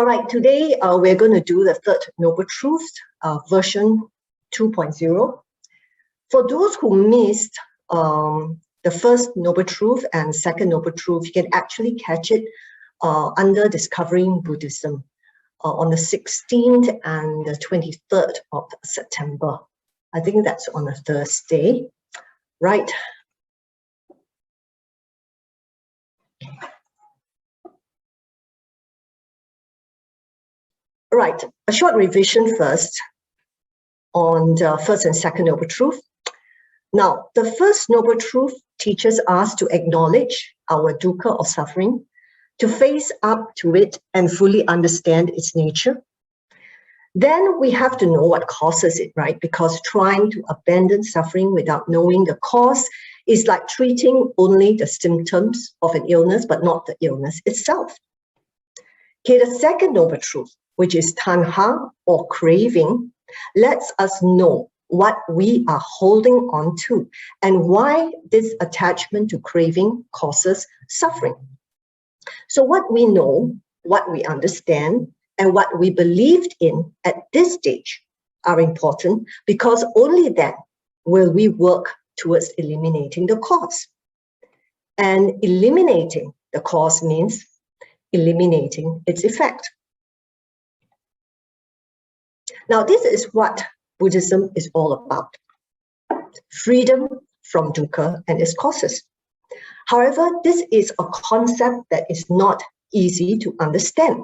All right, today we're going to do the third Noble Truth, version 2.0. For those who missed the first Noble Truth and second Noble Truth, you can actually catch it under Discovering Buddhism on the 16th and the 23rd of September. I think that's on a Thursday, right? Right, a short revision first on the first and second Noble Truth. Now, the first Noble Truth teaches us to acknowledge our dukkha or suffering, to face up to it and fully understand its nature. Then we have to know what causes it, right? Because trying to abandon suffering without knowing the cause is like treating only the symptoms of an illness, but not the illness itself. Okay, the second Noble Truth, which is tanha or craving, lets us know what we are holding on to and why this attachment to craving causes suffering. So what we know, what we understand, and what we believed in at this stage are important, because only then will we work towards eliminating the cause. And eliminating the cause means eliminating its effect. Now, this is what Buddhism is all about: freedom from dukkha and its causes. However, this is a concept that is not easy to understand.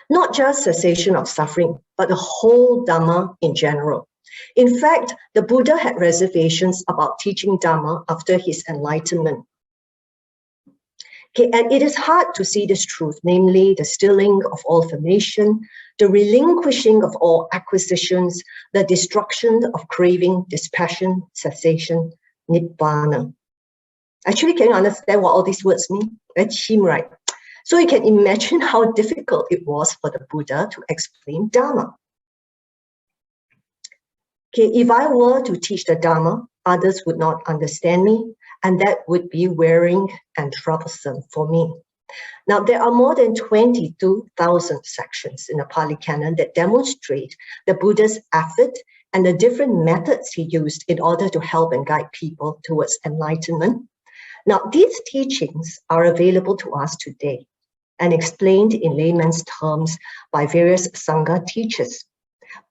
Not just cessation of suffering, but the whole Dhamma in general. In fact, the Buddha had reservations about teaching Dhamma after his enlightenment. Okay, and it is hard to see this truth, namely the stilling of all formation, the relinquishing of all acquisitions, the destruction of craving, dispassion, cessation, Nibana. Actually, can you understand what all these words mean? Very chim, right? So you can imagine how difficult it was for the Buddha to explain Dhamma. Okay, if I were to teach the Dhamma, others would not understand me, and that would be wearing and troublesome for me. Now, there are more than 22,000 sections in the Pali Canon that demonstrate the Buddha's effort and the different methods he used in order to help and guide people towards enlightenment. Now, these teachings are available to us today and explained in layman's terms by various Sangha teachers.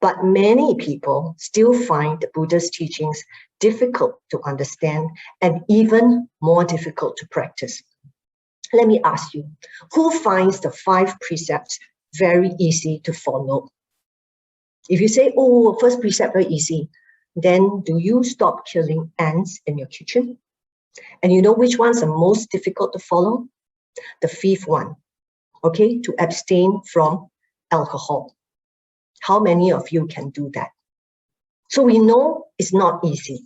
But many people still find the Buddha's teachings difficult to understand and even more difficult to practice. Let me ask you, who finds the 5 precepts very easy to follow? If you say, oh, first precept very easy, then do you stop killing ants in your kitchen? And you know which ones are most difficult to follow? The 5th one, okay, to abstain from alcohol. How many of you can do that? So we know it's not easy,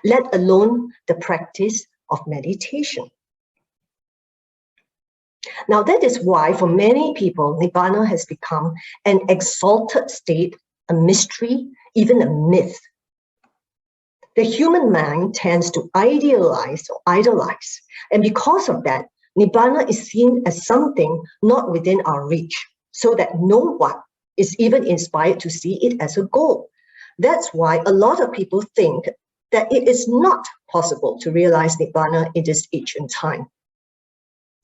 let alone the practice of meditation. Now, that is why for many people, Nibana has become an exalted state, a mystery, even a myth. The human mind tends to idealize or idolize, and because of that, Nibana is seen as something not within our reach, so that no one is even inspired to see it as a goal. That's why a lot of people think that it is not possible to realize Nibana in this age and time.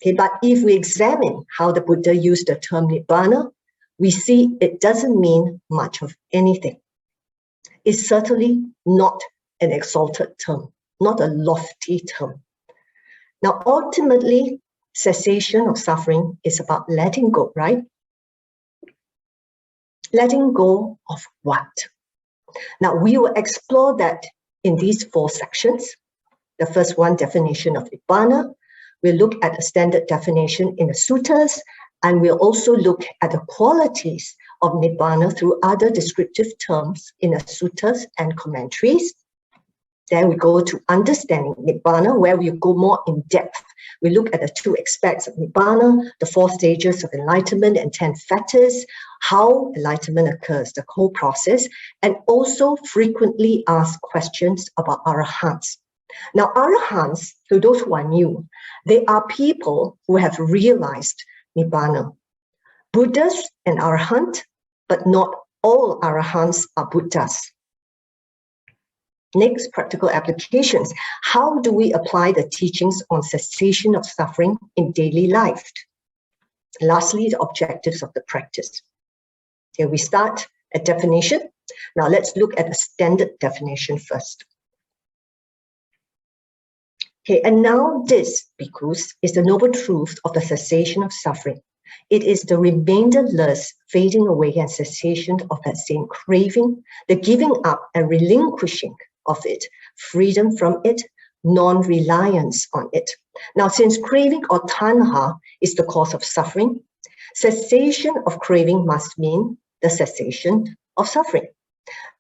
Okay, but if we examine how the Buddha used the term Nibana, we see it doesn't mean much of anything. It's certainly not an exalted term, not a lofty term. Now, ultimately, cessation of suffering is about letting go, right? Letting go of what? Now, we will explore that in these 4 sections. The first one, definition of Nibana. We'll look at a standard definition in the suttas, and we'll also look at the qualities of Nibana through other descriptive terms in the suttas and commentaries. Then we go to understanding Nibana, where we go more in depth. We look at the 2 aspects of Nibana, the 4 stages of enlightenment and 10 fetters, how enlightenment occurs, the whole process, and also frequently asked questions about arahants. Now, arahants, to those who are new, they are people who have realized Nibana. Buddhas and Arahant, but not all Arahants are Buddhas. Next, practical applications. How do we apply the teachings on cessation of suffering in daily life? Lastly, the objectives of the practice. Here we start a definition. Now let's look at a standard definition first. Okay, and now this, bhikkhus, is the noble truth of the cessation of suffering. It is the remainderless fading away and cessation of that same craving, the giving up and relinquishing of it, freedom from it, non-reliance on it. Now, since craving or tanha is the cause of suffering, cessation of craving must mean the cessation of suffering.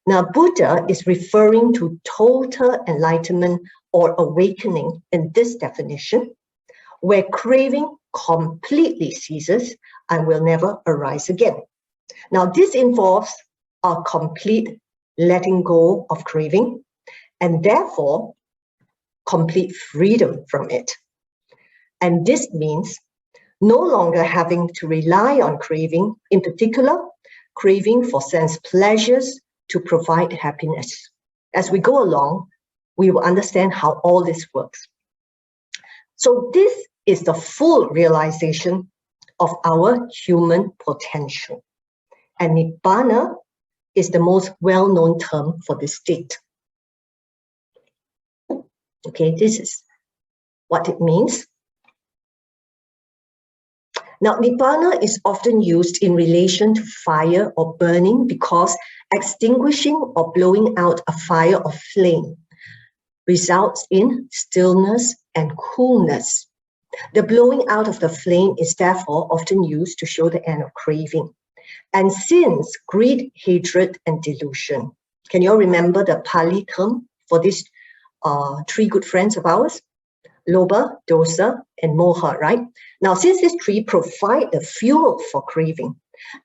Now, Buddha is referring to total enlightenment or awakening in this definition, where craving completely ceases and will never arise again. Now, this involves a complete letting go of craving and therefore complete freedom from it. And this means no longer having to rely on craving, in particular, craving for sense pleasures to provide happiness. As we go along, we will understand how all this works. So this is the full realization of our human potential. And Nibana is the most well-known term for this state. Okay, this is what it means. Now, Nibana is often used in relation to fire or burning because extinguishing or blowing out a fire or flame results in stillness and coolness. The blowing out of the flame is therefore often used to show the end of craving. And since greed, hatred, and delusion, can you all remember the Pali term for these three good friends of ours? Lobha, dosa, and moha, right? Now, since these three provide the fuel for craving,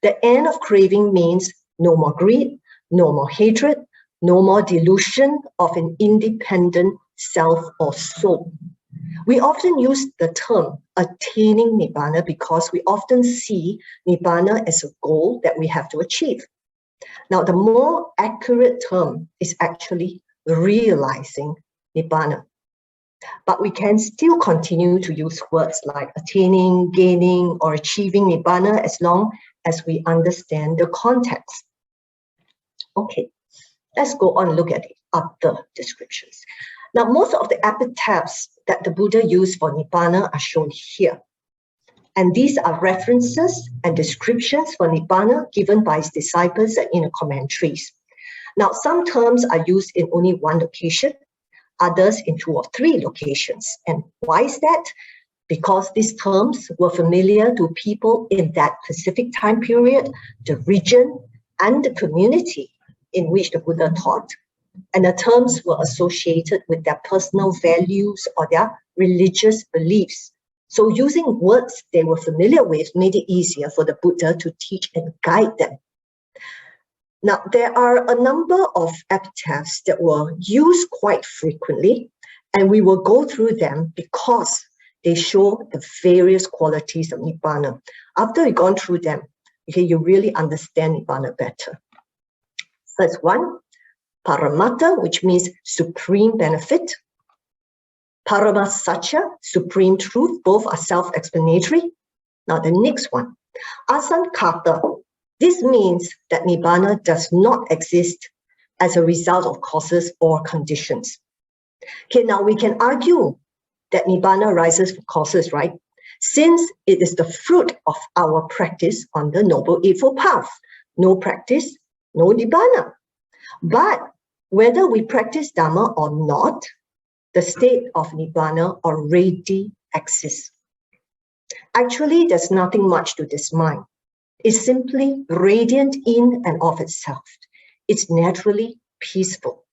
the end of craving means no more greed, no more hatred, no more delusion of an independent self or soul. We often use the term attaining Nibbana because we often see Nibbana as a goal that we have to achieve. Now, the more accurate term is actually realizing Nibbana. But we can still continue to use words like attaining, gaining, or achieving Nibbana as long as we understand the context. Okay, let's go on and look at the other descriptions. Now, most of the epitaphs that the Buddha used for Nibbana are shown here. And these are references and descriptions for Nibbana given by his disciples and in the commentaries. Now, some terms are used in only one location, others in 2 or 3 locations. And why is that? Because these terms were familiar to people in that specific time period, the region, and the community in which the Buddha taught. And the terms were associated with their personal values or their religious beliefs. So using words they were familiar with made it easier for the Buddha to teach and guide them. Now, there are a number of epitaphs that were used quite frequently, and we will go through them because they show the various qualities of Nibbana. After we've gone through them, okay, you really understand Nibbana better. First one, Paramatta, which means supreme benefit. Paramasacca, supreme truth, both are self-explanatory. Now the next one, Asankata. This means that Nibbana does not exist as a result of causes or conditions. Okay, now we can argue that Nibbana arises from causes, right? Since it is the fruit of our practice on the Noble Eightfold Path. No practice, no Nibbana. But whether we practice Dhamma or not, the state of Nibbana already exists. Actually, there's nothing much to this mind. It's simply radiant in and of itself. It's naturally peaceful.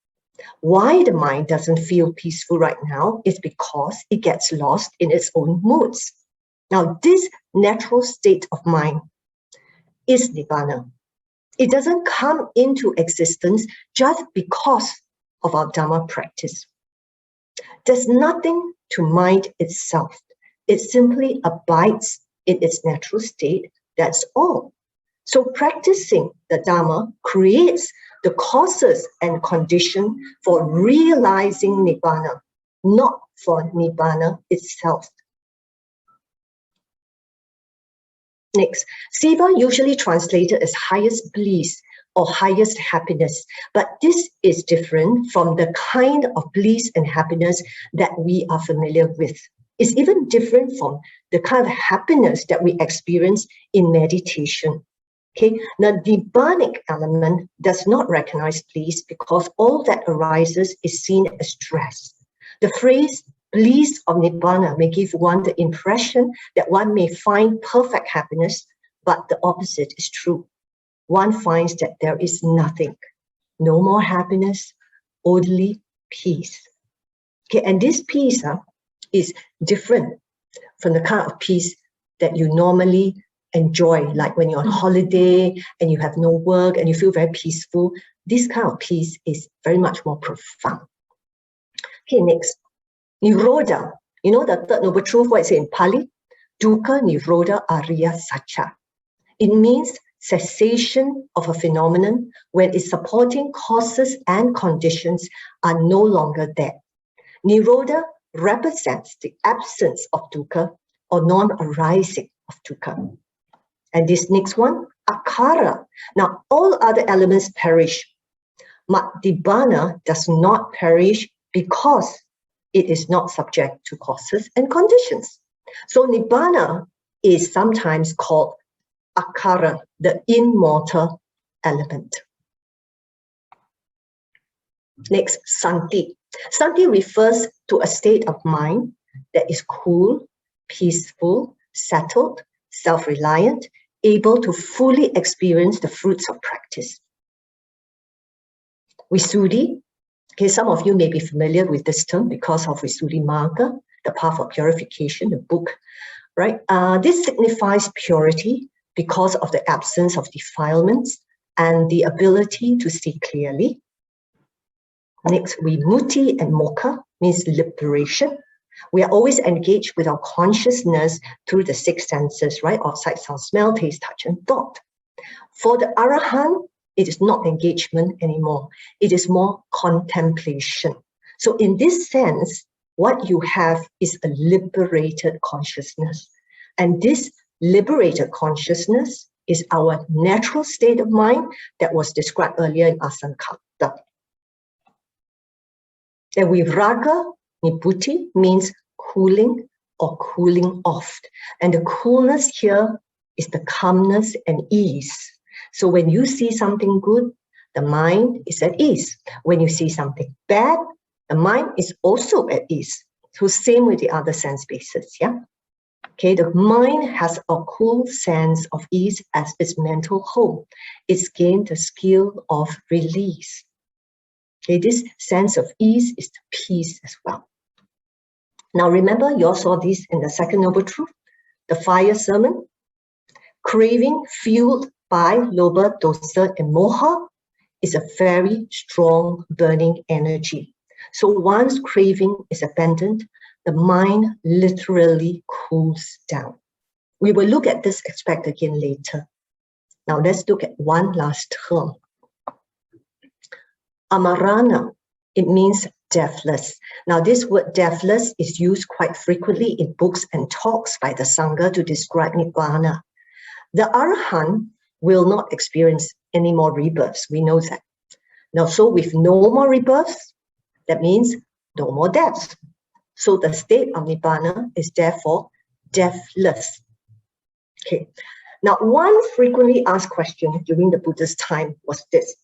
Why the mind doesn't feel peaceful right now is because it gets lost in its own moods. Now, this natural state of mind is Nibbana. It doesn't come into existence just because of our Dhamma practice. There's nothing to mind itself. It simply abides in its natural state That's all. So practicing the Dhamma creates the causes and condition for realizing Nibana, not for Nibana itself. Next, Siva usually translated as highest bliss or highest happiness, but this is different from the kind of bliss and happiness that we are familiar with. It's even different from the kind of happiness that we experience in meditation. Okay, now the Nibbanic element does not recognize bliss because all that arises is seen as stress. The phrase bliss of Nibbana may give one the impression that one may find perfect happiness, but the opposite is true. One finds that there is nothing, no more happiness, only peace. Okay, and this peace is different from the kind of peace that you normally enjoy, like when you're on holiday and you have no work and you feel very peaceful. This kind of peace is very much more profound. Okay, next. Nirodha. You know the third noble truth, what it says in Pali? Dukkha Nirodha Ariya Satcha. It means cessation of a phenomenon when its supporting causes and conditions are no longer there. Nirodha represents the absence of dukkha or non-arising of dukkha. And this next one, akara. Now, all other elements perish, but Nibana does not perish because it is not subject to causes and conditions. So Nibana is sometimes called akara, the immortal element. Next, santi. Santi refers to a state of mind that is cool, peaceful, settled, self-reliant, able to fully experience the fruits of practice. Visuddhi. Okay, some of you may be familiar with this term because of Visuddhimagga, the path of purification, the book, right? This signifies purity because of the absence of defilements and the ability to see clearly. Next, Vimutti and Moksha means liberation. We are always engaged with our consciousness through the six senses, right? Of sight, sound, smell, taste, touch, and thought. For the Arahant, it is not engagement anymore. It is more contemplation. So in this sense, what you have is a liberated consciousness. And this liberated consciousness is our natural state of mind that was described earlier in Asankata. And Viraga Nibbuti means cooling or cooling off. And the coolness here is the calmness and ease. So when you see something good, the mind is at ease. When you see something bad, the mind is also at ease. So same with the other sense bases, yeah? Okay, the mind has a cool sense of ease as its mental home. It's gained the skill of release. Okay, this sense of ease is the peace as well. Now remember, you all saw this in the second noble truth, the fire sermon. Craving fueled by lobha, dosa, and moha is a very strong burning energy. So once craving is abandoned, the mind literally cools down. We will look at this aspect again later. Now let's look at one last term. Amarana, it means deathless. Now this word deathless is used quite frequently in books and talks by the Sangha to describe Nibbana. The Arahant will not experience any more rebirths. We know that. Now, so with no more rebirths, that means no more deaths. So the state of Nibbana is therefore deathless. Okay. Now, one frequently asked question during the Buddha's time was this.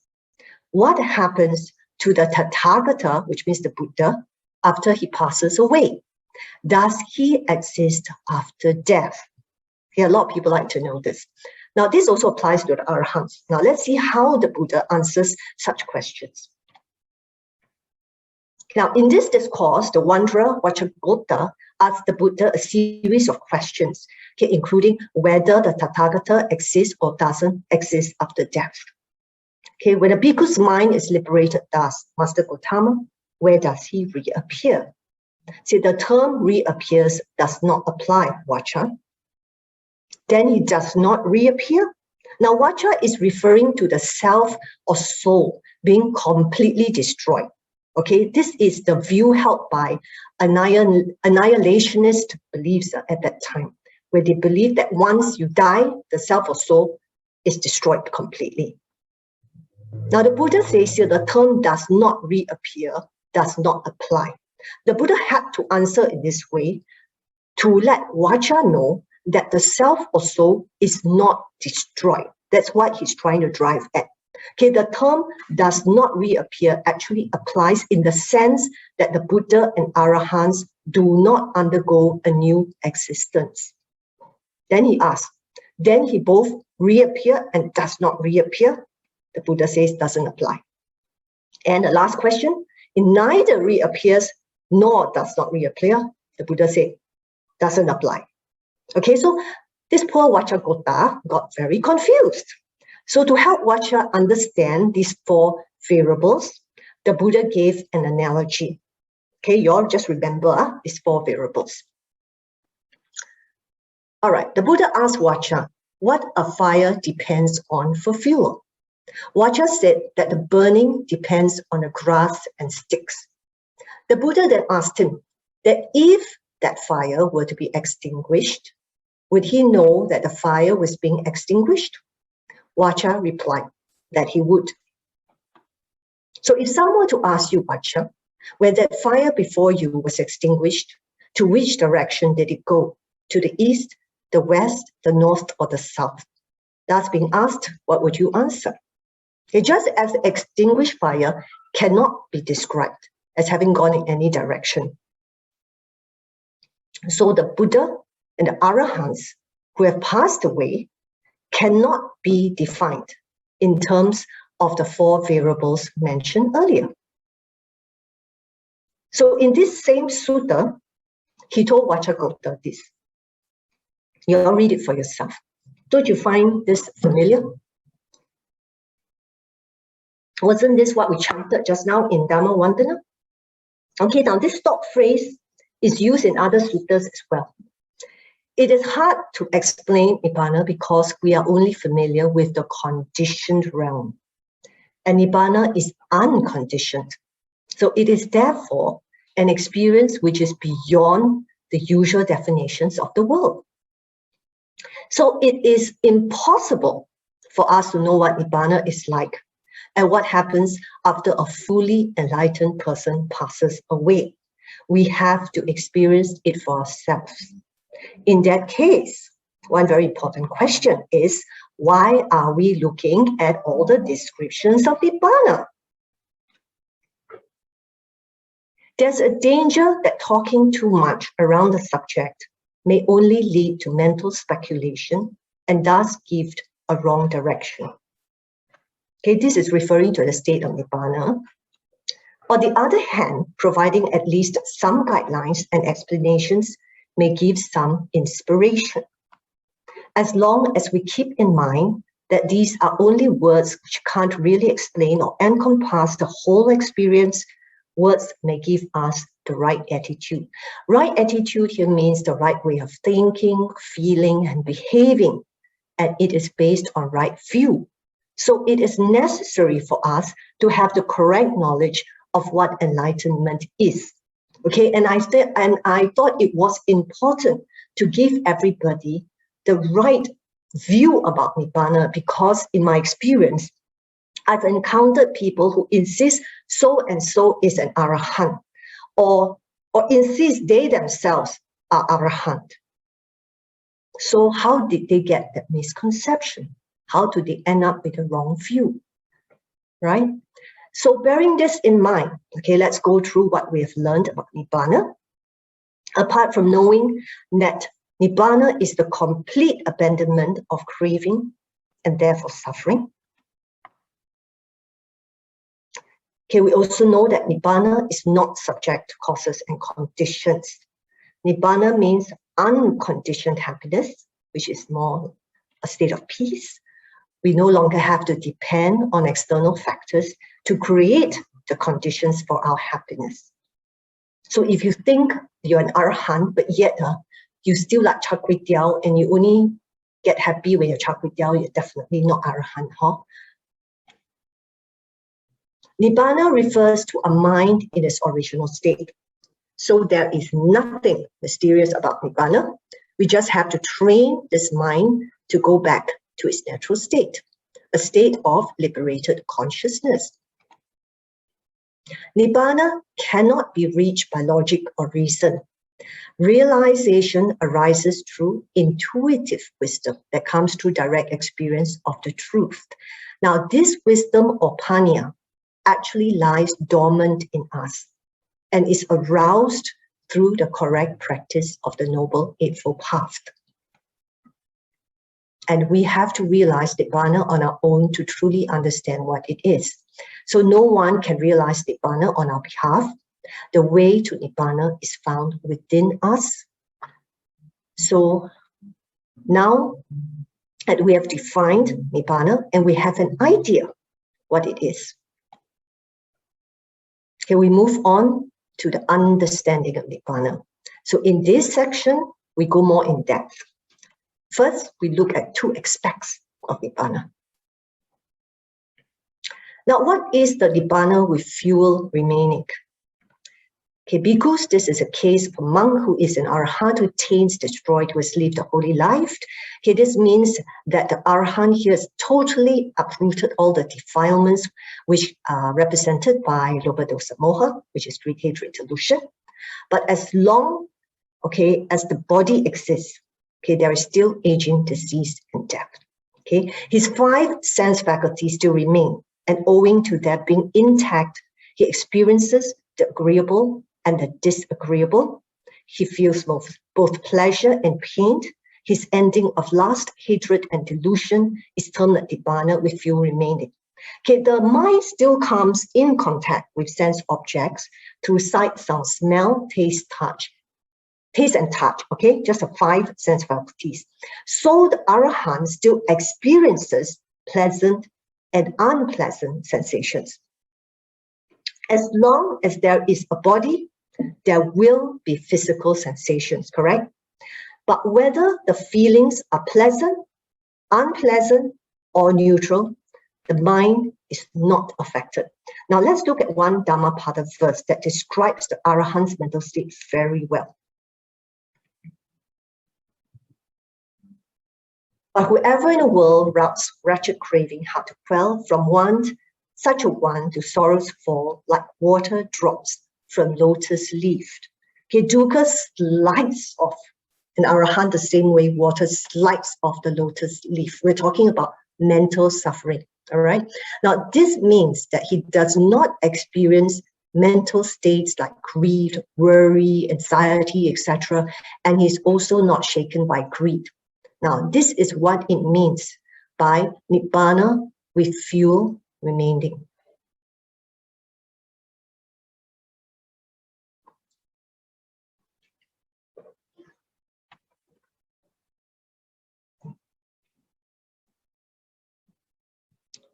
What happens to the Tathagata, which means the Buddha, after he passes away? Does he exist after death? Okay, a lot of people like to know this. Now, this also applies to the Arahants. Now, let's see how the Buddha answers such questions. Now, in this discourse, the wanderer Vacchagotta asked the Buddha a series of questions, okay, including whether the Tathagata exists or doesn't exist after death. Okay, when a bhikkhu's mind is liberated, thus, Master Gautama, where does he reappear? See, the term reappears does not apply, Vacha. then he does not reappear. Now, Vacha is referring to the self or soul being completely destroyed. Okay, this is the view held by annihilationist beliefs at that time, where they believe that once you die, the self or soul is destroyed completely. Now, the Buddha says here the term does not reappear, does not apply. The Buddha had to answer in this way to let Vacha know that the self or soul is not destroyed. That's what he's trying to drive at. Okay, the term does not reappear actually applies in the sense that the Buddha and Arahants do not undergo a new existence. Then he asks, then he both reappear and does not reappear? The Buddha says doesn't apply. And the last question, it neither reappears nor does not reappear. The Buddha said doesn't apply. Okay, so this poor Vachakota got very confused. So to help Vacha understand these four variables, the Buddha gave an analogy. Okay, you all just remember these four variables. All right, the Buddha asked Vacha, what a fire depends on for fuel? Vacha said that the burning depends on the grass and sticks. The Buddha then asked him that if that fire were to be extinguished, would he know that the fire was being extinguished? Vacha replied that he would. So if someone were to ask you, Vacha, when that fire before you was extinguished, to which direction did it go? To the east, the west, the north, or the south? That's being asked, what would you answer? Okay, just as the extinguished fire cannot be described as having gone in any direction. So the Buddha and the Arahants who have passed away cannot be defined in terms of the four variables mentioned earlier. So in this same sutta, he told Vachakota this. You all read it for yourself. Don't you find this familiar? Wasn't this what we chanted just now in Dhamma Vandana? Okay, now this stock phrase is used in other suttas as well. It is hard to explain Nibana because we are only familiar with the conditioned realm. And Nibana is unconditioned. So it is therefore an experience which is beyond the usual definitions of the world. So it is impossible for us to know what Nibana is like and what happens after a fully enlightened person passes away. We have to experience it for ourselves. In that case, one very important question is, why are we looking at all the descriptions of Nibana? There's a danger that talking too much around the subject may only lead to mental speculation and thus give a wrong direction. Okay, this is referring to the state of Nibana. On the other hand, providing at least some guidelines and explanations may give some inspiration. As long as we keep in mind that these are only words which can't really explain or encompass the whole experience, words may give us the right attitude. Right attitude here means the right way of thinking, feeling, and behaving, and it is based on right view. So it is necessary for us to have the correct knowledge of what enlightenment is. Okay, and I thought it was important to give everybody the right view about Nibana because in my experience, I've encountered people who insist so and so is an Arahant or insist they themselves are Arahant. So how did they get that misconception? How do they end up with a wrong view, right? So bearing this in mind, okay, let's go through what we have learned about Nibana. Apart from knowing that Nibana is the complete abandonment of craving and therefore suffering. Okay, we also know that Nibana is not subject to causes and conditions. Nibana means unconditioned happiness, which is more a state of peace. We no longer have to depend on external factors to create the conditions for our happiness. So if you think you're an Arahant, but yet you still like char kway teow and you only get happy when you're char kway teow, you're definitely not arahant, huh? Nibana refers to a mind in its original state. So there is nothing mysterious about Nibana. We just have to train this mind to go back to its natural state, a state of liberated consciousness. Nibana cannot be reached by logic or reason. Realization arises through intuitive wisdom that comes through direct experience of the truth. Now, this wisdom or panya actually lies dormant in us and is aroused through the correct practice of the Noble Eightfold Path. And we have to realize Nibana on our own to truly understand what it is. So no one can realize Nibana on our behalf. The way to Nibana is found within us. So now that we have defined Nibana and we have an idea what it is, okay, we move on to the understanding of Nibana. So in this section, we go more in depth. First, we look at two aspects of Nibana. Now, what is the Nibana with fuel remaining? Okay, because this is a case of a monk who is an arahant who taints destroyed, who has lived a holy life. Okay, this means that the arahant here has totally uprooted all the defilements which are represented by loba dosa moha, which is greed, hatred, delusion. But as long, okay, as the body exists, okay, there is still aging, disease, and death. Okay, his five sense faculties still remain, and owing to that being intact, he experiences the agreeable and the disagreeable. He feels both pleasure and pain. His ending of lust, hatred, and delusion is termed Nibana with fuel remaining. Okay, the mind still comes in contact with sense objects through sight, sound, smell, taste, and touch, okay, just the five sense faculties. So the arahant still experiences pleasant and unpleasant sensations. As long as there is a body, there will be physical sensations, correct? But whether the feelings are pleasant, unpleasant, or neutral, the mind is not affected. Now let's look at one Dhammapada verse that describes the arahant's mental state very well. But whoever in the world routs wretched craving hard to quell, from one, such a one to sorrows fall like water drops from lotus leaf. Okay, dukkha slides off an arahant the same way water slides off the lotus leaf. We're talking about mental suffering, all right? Now, this means that he does not experience mental states like greed, worry, anxiety, etc. And he's also not shaken by greed. Now, this is what it means by Nibana with fuel remaining.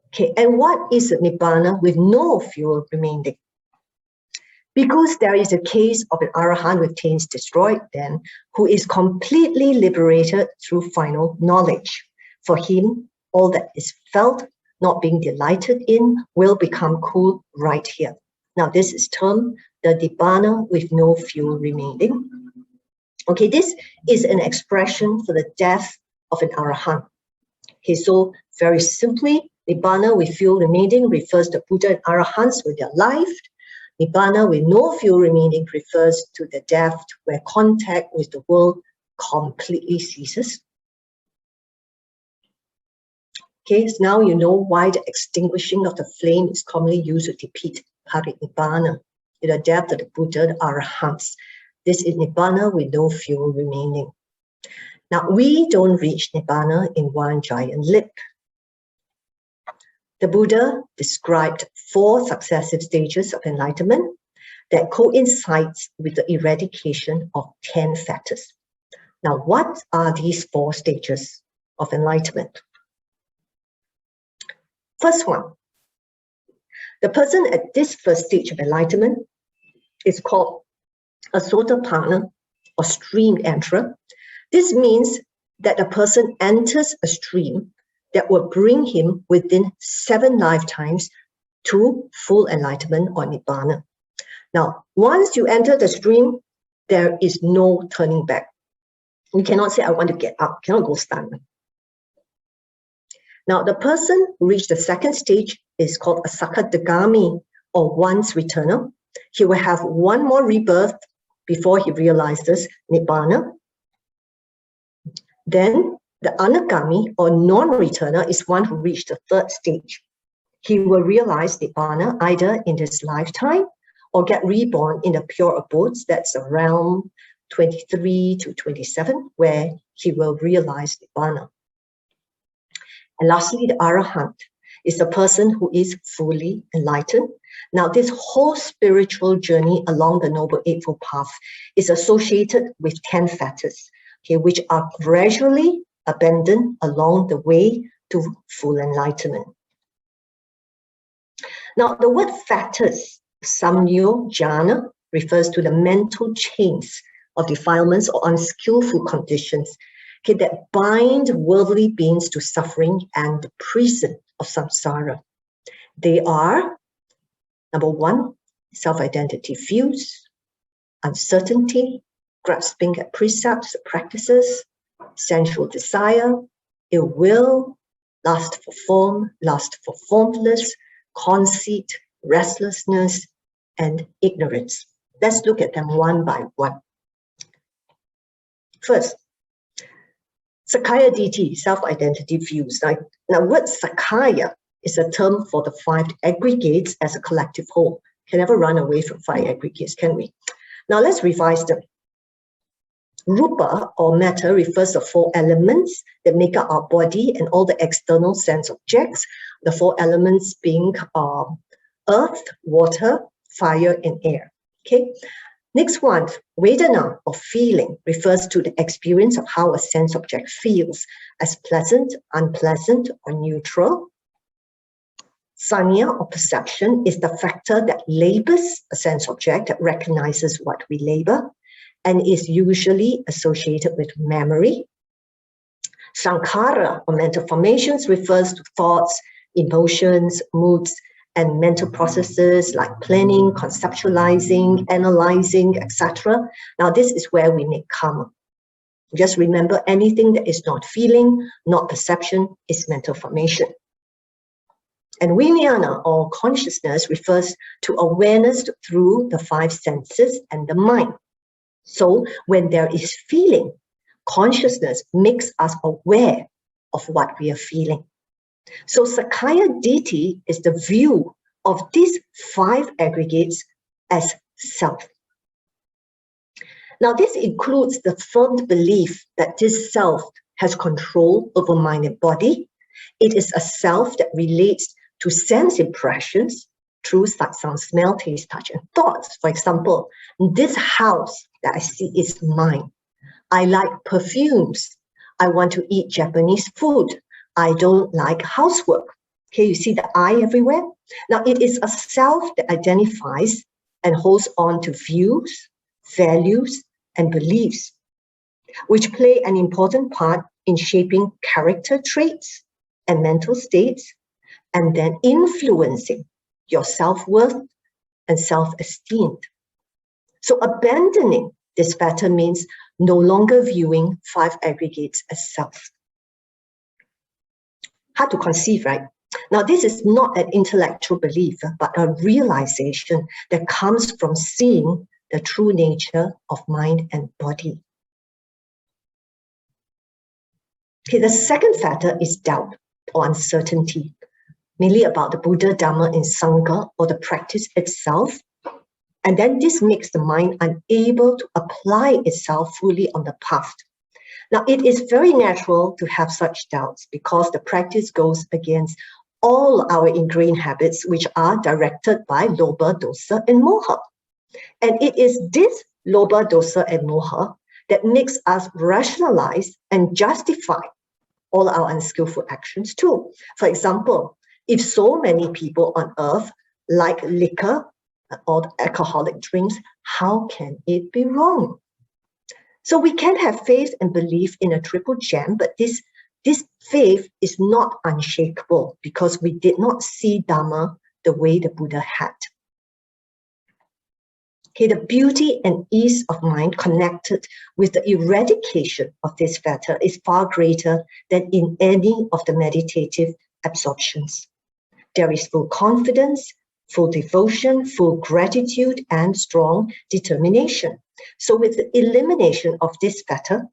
Okay, and what is Nibana with no fuel remaining? Because there is a case of an arahant with taints destroyed then, who is completely liberated through final knowledge. For him, all that is felt, not being delighted in, will become cool right here. Now, this is termed the Nibana with no fuel remaining. Okay, this is an expression for the death of an arahant. Okay, so very simply, Nibana with fuel remaining refers to Buddha and arahants with their life. Nibana with no fuel remaining refers to the death where contact with the world completely ceases. Okay, so now you know why the extinguishing of the flame is commonly used to depict Parinibana, the death of the Buddha, the arahants. This is Nibana with no fuel remaining. Now, we don't reach Nibana in one giant leap. The Buddha described 4 successive stages of enlightenment that coincides with the eradication of 10 fetters. Now, what are these 4 stages of enlightenment? First one, the person at this first stage of enlightenment is called a Sotapanna or stream enterer. This means that a person enters a stream that will bring him within 7 lifetimes to full enlightenment or Nibana. Now, once you enter the stream, there is no turning back. You cannot say, I want to get up, cannot go stand. Now, the person who reached the second stage is called a Sabbadānam, or once returner. He will have one more rebirth before he realizes Nibana. Then the Anagami, or non-returner, is one who reached the third stage. He will realize Nibana either in this lifetime or get reborn in the pure abodes, that's around 23 to 27, where he will realize Nibana. And lastly, the Arahant is the person who is fully enlightened. Now, this whole spiritual journey along the Noble Eightfold Path is associated with 10 fetters, okay, which are gradually abandoned along the way to full enlightenment. Now, the word fetters, samyo jhana, refers to the mental chains of defilements or unskillful conditions, okay, that bind worldly beings to suffering and the prison of samsara. They are, number one, self-identity views, uncertainty, grasping at precepts, practices, sensual desire, ill will, lust for form, lust for formless, conceit, restlessness, and ignorance. Let's look at them one by one. First, Sakkaya Ditthi, self-identity views. Now, word Sakkaya is a term for the 5 aggregates as a collective whole. Can never run away from 5 aggregates, can we? Now, let's revise them. Rupa, or matter, refers to 4 elements that make up our body and all the external sense objects, the 4 elements being earth, water, fire, and air. Okay. Next one, Vedana, or feeling, refers to the experience of how a sense object feels, as pleasant, unpleasant, or neutral. Sanya, or perception, is the factor that labels a sense object, that recognizes what we label, and is usually associated with memory. Sankhara, or mental formations, refers to thoughts, emotions, moods, and mental processes like planning, conceptualizing, analyzing, etc. Now, this is where we make karma. Just remember, anything that is not feeling, not perception, is mental formation. And vijnana, or consciousness, refers to awareness through the 5 senses and the mind. So when there is feeling, consciousness makes us aware of what we are feeling. So Sakkaya Ditthi is the view of these 5 aggregates as self. Now, this includes the firm belief that this self has control over mind and body. It is a self that relates to sense impressions through sight, sound, smell, taste, touch, and thoughts. For example, this house that I see is mine. I like perfumes. I want to eat Japanese food. I don't like housework. Okay, you see the I everywhere? Now, it is a self that identifies and holds on to views, values, and beliefs, which play an important part in shaping character traits and mental states, and then influencing your self-worth and self-esteem. So abandoning this pattern means no longer viewing 5 aggregates as self. Hard to conceive, right? Now, this is not an intellectual belief, but a realization that comes from seeing the true nature of mind and body. Okay, the second factor is doubt or uncertainty, mainly about the Buddha, Dhamma, and Sangha, or the practice itself. And then this makes the mind unable to apply itself fully on the path. Now, it is very natural to have such doubts because the practice goes against all our ingrained habits, which are directed by lobha, dosa, and moha. And it is this lobha, dosa, and moha that makes us rationalize and justify all our unskillful actions too. For example, if so many people on earth like liquor or alcoholic drinks, how can it be wrong? So we can have faith and belief in a triple gem, but this faith is not unshakable because we did not see Dhamma the way the Buddha had. Okay, the beauty and ease of mind connected with the eradication of this fetter is far greater than in any of the meditative absorptions. There is full confidence, full devotion, full gratitude, and strong determination. So with the elimination of this fetter,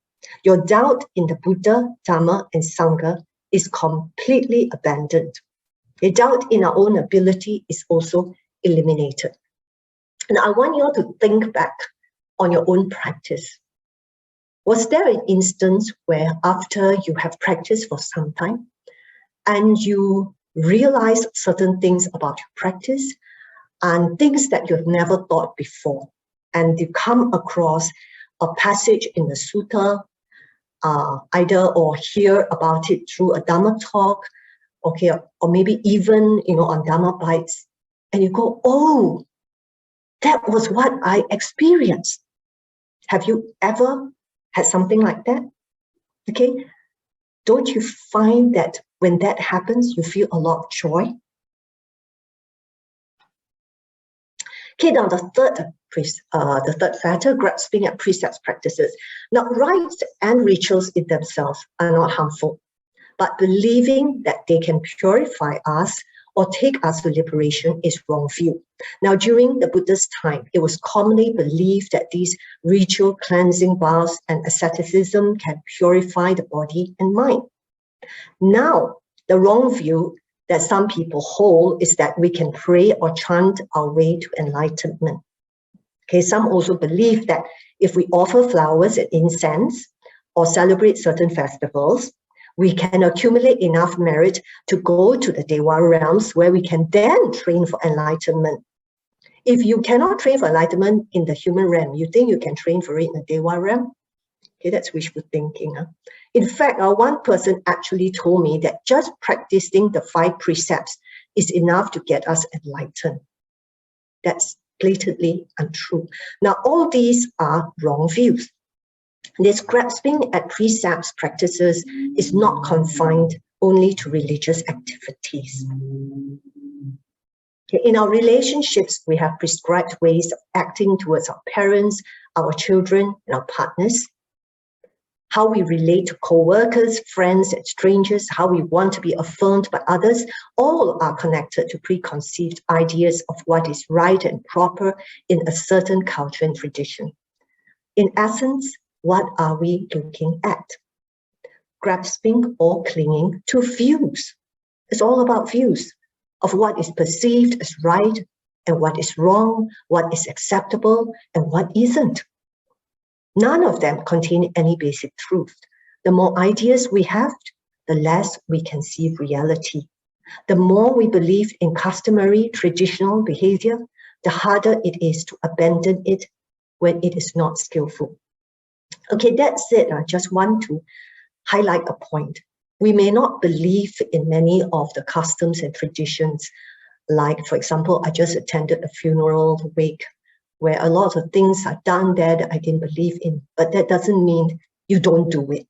your doubt in the Buddha, Dhamma, and Sangha is completely abandoned. Your doubt in our own ability is also eliminated. And I want you all to think back on your own practice. Was there an instance where after you have practiced for some time and you realize certain things about your practice and things that you've never thought before, and you come across a passage in the sutta, either or hear about it through a Dhamma talk, okay, or maybe even on Dhamma bites, and you go, oh, that was what I experienced. Have you ever had something like that? Okay, don't you find that when that happens, you feel a lot of joy? Okay, now the third factor, grasping at precepts practices. Now, rites and rituals in themselves are not harmful, but believing that they can purify us or take us to liberation is wrong view. Now, during the Buddha's time, it was commonly believed that these ritual cleansing baths and asceticism can purify the body and mind. Now, the wrong view that some people hold is that we can pray or chant our way to enlightenment. Okay, some also believe that if we offer flowers and incense or celebrate certain festivals, we can accumulate enough merit to go to the Deva realms where we can then train for enlightenment. If you cannot train for enlightenment in the human realm, you think you can train for it in the Deva realm? Okay, that's wishful thinking. In fact, one person actually told me that just practicing the 5 precepts is enough to get us enlightened. That's blatantly untrue. Now, all these are wrong views. This grasping at precepts practices is not confined only to religious activities. In our relationships, we have prescribed ways of acting towards our parents, our children, and our partners. How we relate to co-workers, friends, and strangers, how we want to be affirmed by others, all are connected to preconceived ideas of what is right and proper in a certain culture and tradition. In essence, what are we looking at? Grasping or clinging to views. It's all about views of what is perceived as right and what is wrong, what is acceptable and what isn't. None of them contain any basic truth. The more ideas we have, the less we can see reality. The more we believe in customary, traditional behavior, the harder it is to abandon it when it is not skillful. Okay, that's it. I just want to highlight a point. We may not believe in many of the customs and traditions. Like, for example, I just attended a funeral wake where a lot of things are done there that I didn't believe in, but that doesn't mean you don't do it.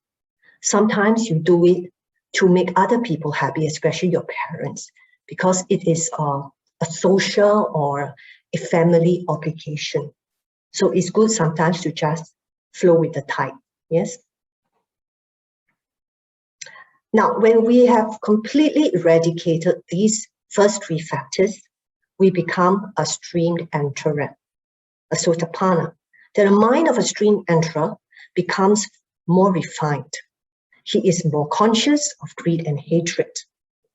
Sometimes you do it to make other people happy, especially your parents, because it is a social or a family obligation. So it's good sometimes to just flow with the tide, yes? Now, when we have completely eradicated these first 3 factors, we become a streamed enterer, a sotapanna. The mind of a stream enterer becomes more refined. He is more conscious of greed and hatred.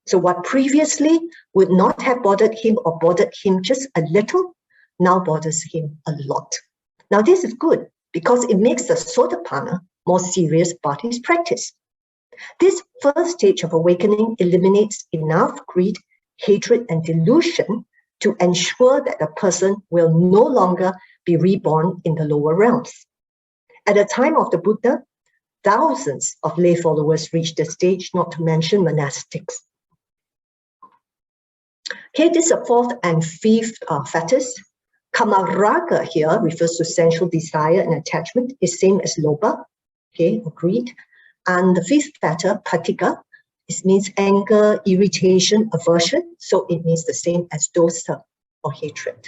So what previously would not have bothered him or bothered him just a little, now bothers him a lot. Now this is good because it makes the sotapanna more serious about his practice. This first stage of awakening eliminates enough greed, hatred, and delusion to ensure that the person will no longer be reborn in the lower realms. At the time of the Buddha, thousands of lay followers reached the stage, not to mention monastics. Okay, this is the 4th and 5th factors, Kamaraga here refers to sensual desire and attachment. It's same as lobha, okay, or greed. And the fifth fetter, patika, it means anger, irritation, aversion. So it means the same as dosa or hatred.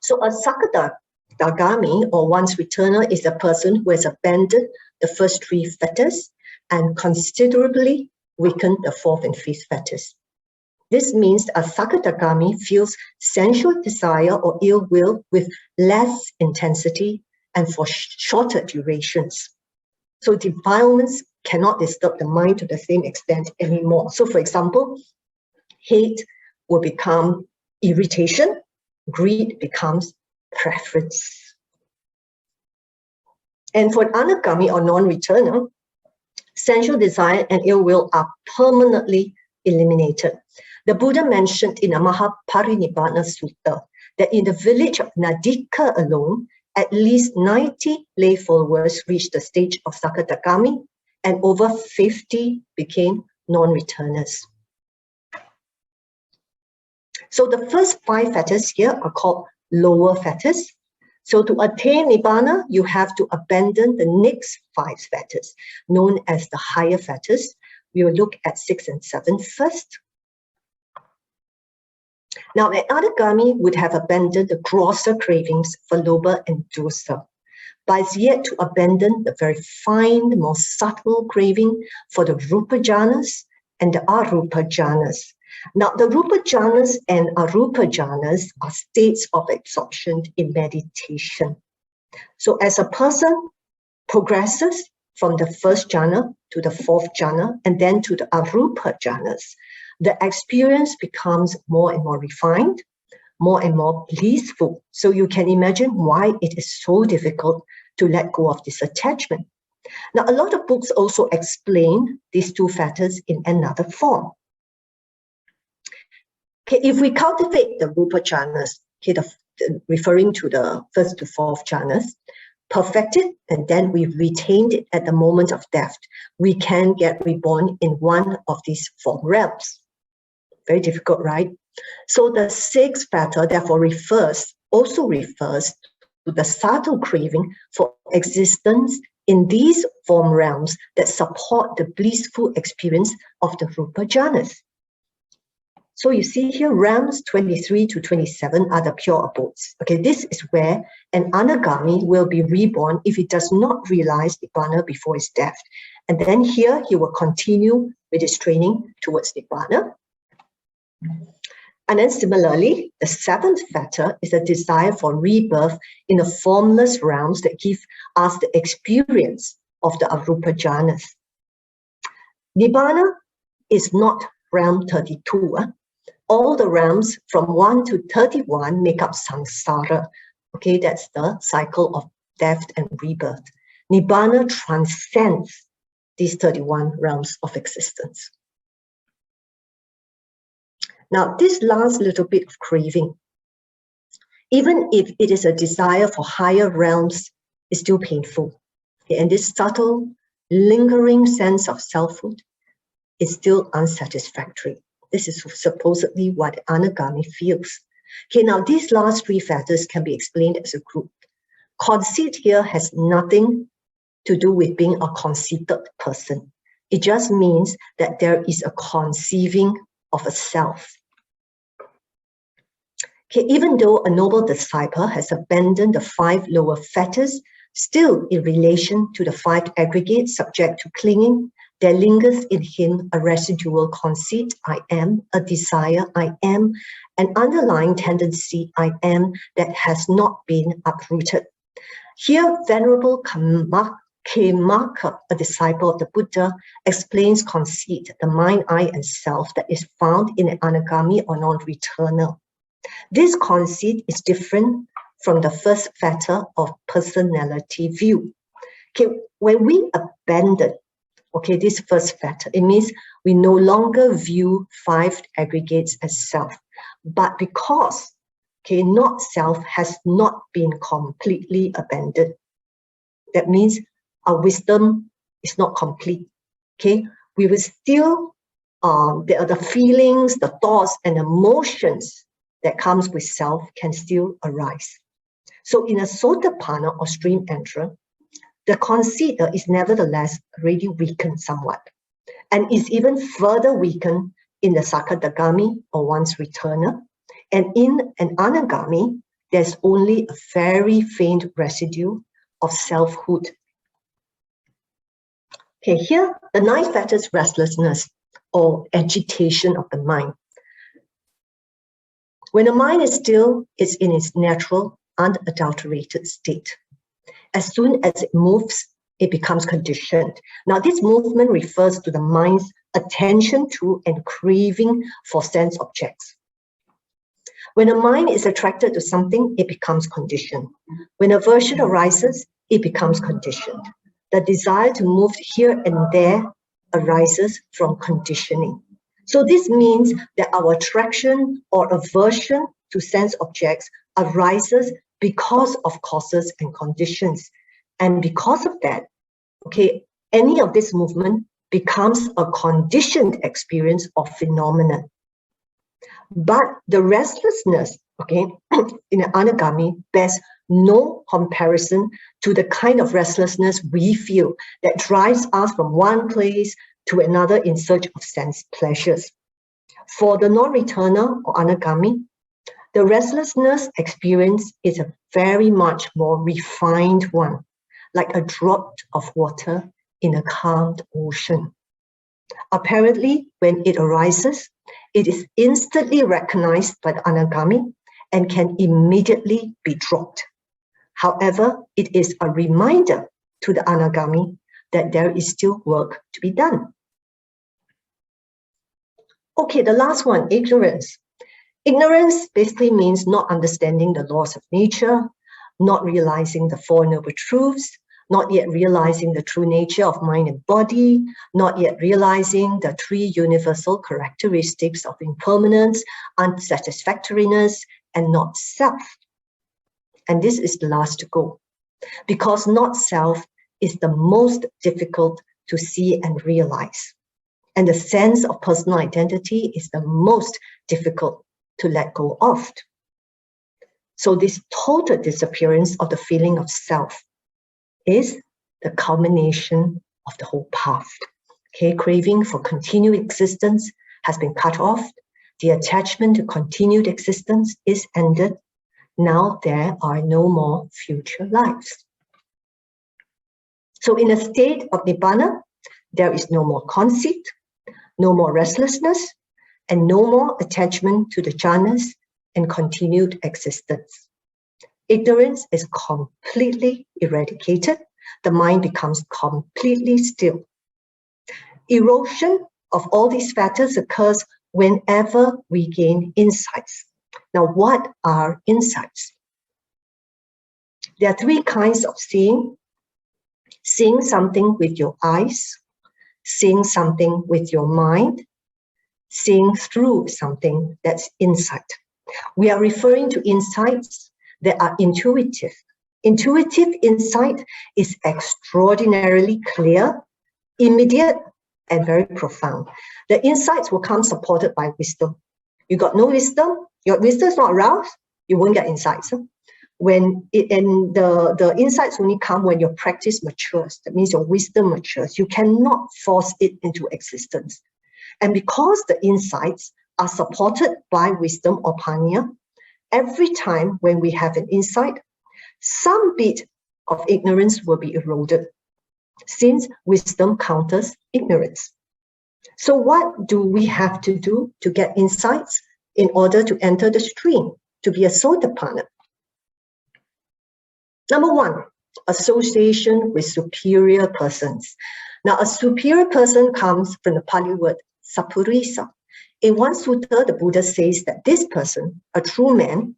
So a Sabbadāgami, or one's returner, is a person who has abandoned the first three fetters and considerably weakened the fourth and fifth fetters. This means a Sabbadāgami feels sensual desire or ill will with less intensity and for shorter durations. So defilements cannot disturb the mind to the same extent anymore. So for example, hate will become irritation, greed becomes preference. And for an anagami or non-returner, sensual desire and ill will are permanently eliminated. The Buddha mentioned in a Mahaparinibhana Sutta that in the village of Nadika alone, at least 90 lay followers reached the stage of Sabbadāgami, and over 50 became non-returners. So the first five fetters here are called lower fetters. So to attain Nibana, you have to abandon the next five fetters, known as the higher fetters. We will look at 6 and 7 first. Now, an anagami would have abandoned the grosser cravings for lobha and dosa, but is yet to abandon the very fine, more subtle craving for the rupa jhanas and the arupa jhanas. Now, the rupa jhanas and arupa jhanas are states of absorption in meditation. So as a person progresses from the first jhana to the fourth jhana and then to the arupa jhanas, the experience becomes more and more refined, more and more blissful. So you can imagine why it is so difficult to let go of this attachment. Now, a lot of books also explain these two factors in another form. Okay, if we cultivate the rupa jhanas, okay, referring to the first to fourth jhanas, perfect it, and then we retained it at the moment of death, we can get reborn in one of these four realms. Very difficult, right? So the sixth fetter therefore also refers to the subtle craving for existence in these form realms that support the blissful experience of the rupa jhanas. So you see here, realms 23 to 27 are the pure abodes. Okay, this is where an anagami will be reborn if he does not realize Nibana before his death. And then here he will continue with his training towards Nibana. And then similarly, the seventh fetter is a desire for rebirth in the formless realms that give us the experience of the arupa jhanas. Nibana is not realm 32. All the realms from 1 to 31 make up samsara. Okay, that's the cycle of death and rebirth. Nibana transcends these 31 realms of existence. Now, this last little bit of craving, even if it is a desire for higher realms, is still painful. Okay, and this subtle, lingering sense of selfhood is still unsatisfactory. This is supposedly what anagami feels. Okay, now these last three factors can be explained as a group. Conceit here has nothing to do with being a conceited person. It just means that there is a conceiving of a self. Okay, even though a noble disciple has abandoned the five lower fetters, still in relation to the five aggregates subject to clinging, there lingers in him a residual conceit, I am, a desire, I am, an underlying tendency, I am, that has not been uprooted. Here, Venerable Khemaka, a disciple of the Buddha, explains conceit, the mind, I, and self that is found in an anagami or non-returner. This conceit is different from the first fetter of personality view. Okay, when we abandon this first fetter, it means we no longer view five aggregates as self, but because not self has not been completely abandoned. That means our wisdom is not complete. Okay, we will still, there are the feelings, the thoughts, and emotions that comes with self can still arise. So in a Sotapanna or stream enterer, the conceit is nevertheless already weakened somewhat, and is even further weakened in the Sakadagami or one's returner. And in an Anagami, there's only a very faint residue of selfhood. Okay, here, the ninth factor is restlessness or agitation of the mind. When the mind is still, it's in its natural, unadulterated state. As soon as it moves, it becomes conditioned. Now, this movement refers to the mind's attention to and craving for sense objects. When the mind is attracted to something, it becomes conditioned. When aversion arises, it becomes conditioned. The desire to move here and there arises from conditioning. So this means that our attraction or aversion to sense objects arises because of causes and conditions. And because of that, okay, any of this movement becomes a conditioned experience or phenomenon. But the restlessness, okay, in an Anagami bears no comparison to the kind of restlessness we feel that drives us from one place to another in search of sense pleasures. For the non-returner or Anagami, the restlessness experience is a very much more refined one, like a drop of water in a calmed ocean. Apparently, when it arises, it is instantly recognized by the Anagami and can immediately be dropped. However, it is a reminder to the Anagami that there is still work to be done. Okay, the last one, ignorance. Ignorance basically means not understanding the laws of nature, not realizing the Four Noble Truths, not yet realizing the true nature of mind and body, not yet realizing the three universal characteristics of impermanence, unsatisfactoriness, and not self. And this is the last to go, because not self is the most difficult to see and realize. And the sense of personal identity is the most difficult to let go of. So this total disappearance of the feeling of self is the culmination of the whole path. Okay, craving for continued existence has been cut off. The attachment to continued existence is ended. Now there are no more future lives. So in a state of Nibana, there is no more conceit, no more restlessness, and no more attachment to the jhanas and continued existence. Ignorance is completely eradicated. The mind becomes completely still. Erosion of all these factors occurs whenever we gain insights. Now, what are insights? There are three kinds of seeing. Seeing something with your eyes, seeing something with your mind, seeing through something that's insight. We are referring to insights that are intuitive. Intuitive insight is extraordinarily clear, immediate, and very profound. The insights will come supported by wisdom. You got no wisdom, your wisdom is not aroused, you won't get insights. The insights only come when your practice matures. That means your wisdom matures. You cannot force it into existence. And because the insights are supported by wisdom or panya, every time when we have an insight, some bit of ignorance will be eroded, since wisdom counters ignorance. So what do we have to do to get insights in order to enter the stream, to be a Sotapanna? Number one, association with superior persons. Now, a superior person comes from the Pali word sapurisa. In one sutta, the Buddha says that this person, a true man,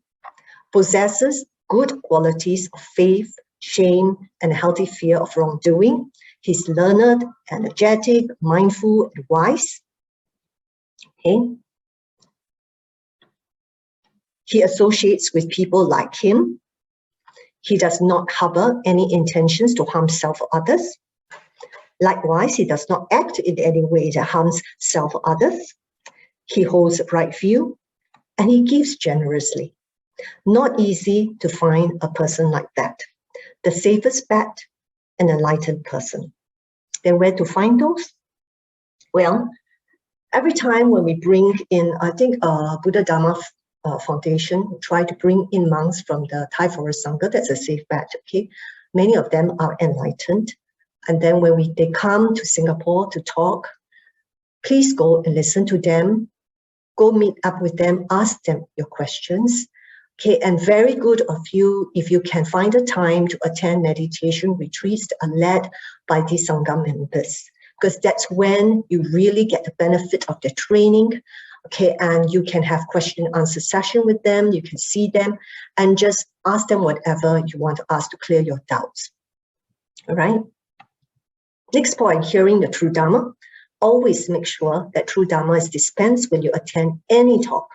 possesses good qualities of faith, shame, and a healthy fear of wrongdoing. He's learned, energetic, mindful, and wise. Okay. He associates with people like him. He does not harbor any intentions to harm self or others. Likewise, he does not act in any way that harms self or others. He holds a right view and he gives generously. Not easy to find a person like that. The safest bet, an enlightened person. Then where to find those? Well, every time when we bring in, I think Buddha Dharma Foundation try to bring in monks from the Thai Forest Sangha. That's a safe bet. Okay, many of them are enlightened, and then when they come to Singapore to talk, please go and listen to them. Go meet up with them. Ask them your questions. Okay, and very good of you if you can find a time to attend meditation retreats that are led by these Sangha members, because that's when you really get the benefit of their training. Okay, and you can have question and answer session with them. You can see them and just ask them whatever you want to ask to clear your doubts. All right. Next point, hearing the true Dharma. Always make sure that true Dharma is dispensed when you attend any talk.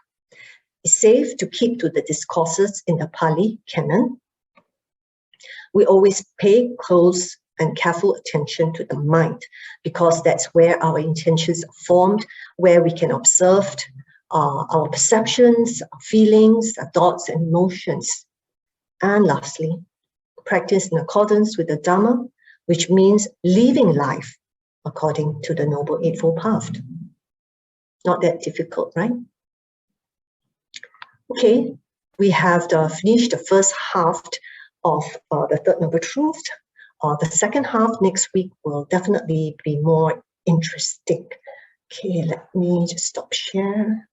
It's safe to keep to the discourses in the Pali canon. We always pay close and careful attention to the mind, because that's where our intentions are formed, where we can observe our perceptions, our feelings, our thoughts and emotions. And lastly, practice in accordance with the Dhamma, which means living life according to the Noble Eightfold Path. Not that difficult, right? Okay, we have finished the first half of the Third Noble Truth. The second half next week will definitely be more interesting. Okay, let me just stop share.